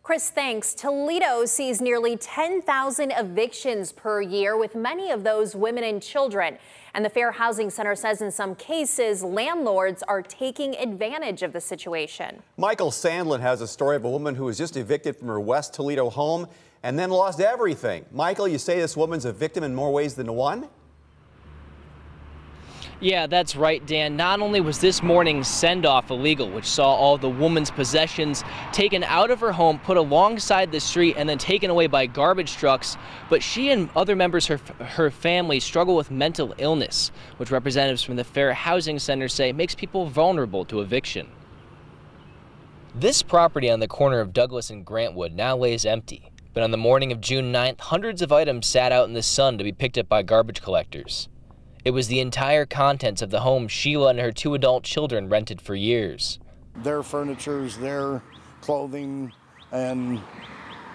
Chris, thanks. Toledo sees nearly 10,000 evictions per year, with many of those women and children. And the Fair Housing Center says in some cases, landlords are taking advantage of the situation. Michael Sandlin has a story of a woman who was just evicted from her West Toledo home and then lost everything. Michael, you say this woman's a victim in more ways than one? Yeah, that's right, Dan. Not only was this morning's send-off illegal, which saw all the woman's possessions taken out of her home, put alongside the street, and then taken away by garbage trucks, but she and other members of her family struggle with mental illness, which representatives from the Fair Housing Center say makes people vulnerable to eviction. This property on the corner of Douglas and Grantwood now lays empty, but on the morning of June 9th, hundreds of items sat out in the sun to be picked up by garbage collectors. It was the entire contents of the home Sheila and her 2 adult children rented for years. Their furniture, their clothing, and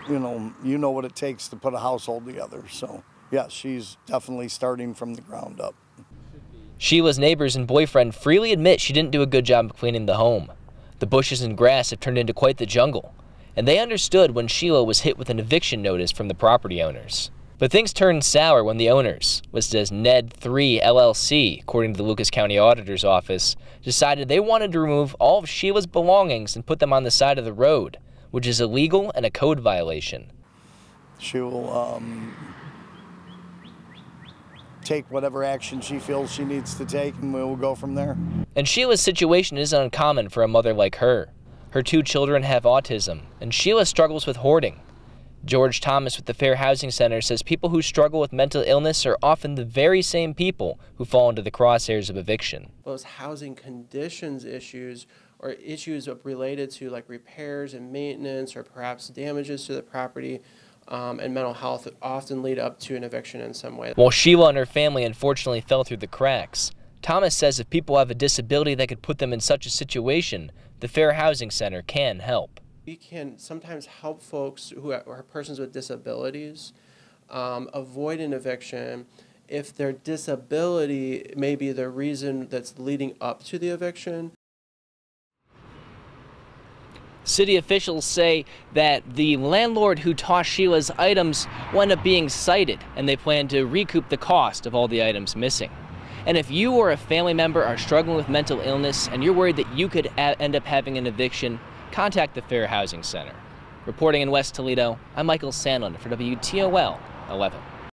you know what it takes to put a household together. So yeah, she's definitely starting from the ground up. Sheila's neighbors and boyfriend freely admit she didn't do a good job of cleaning the home. The bushes and grass have turned into quite the jungle, and they understood when Sheila was hit with an eviction notice from the property owners. But things turned sour when the owners, listed as Ned 3 LLC, according to the Lucas County Auditor's Office, decided they wanted to remove all of Sheila's belongings and put them on the side of the road, which is illegal and a code violation. She will take whatever action she feels she needs to take, and we'll go from there. And Sheila's situation isn't uncommon for a mother like her. Her 2 children have autism, and Sheila struggles with hoarding. George Thomas with the Fair Housing Center says people who struggle with mental illness are often the very same people who fall into the crosshairs of eviction. Those housing conditions issues or issues related to like repairs and maintenance or perhaps damages to the property and mental health often lead up to an eviction in some way. While Sheila and her family unfortunately fell through the cracks, Thomas says if people have a disability that could put them in such a situation, the Fair Housing Center can help. We can sometimes help folks who are persons with disabilities avoid an eviction if their disability may be the reason that's leading up to the eviction. City officials say that the landlord who tossed Sheila's items will end up being cited, and they plan to recoup the cost of all the items missing. And if you or a family member are struggling with mental illness and you're worried that you could end up having an eviction, contact the Fair Housing Center. Reporting in West Toledo, I'm Michael Sandlin for WTOL 11.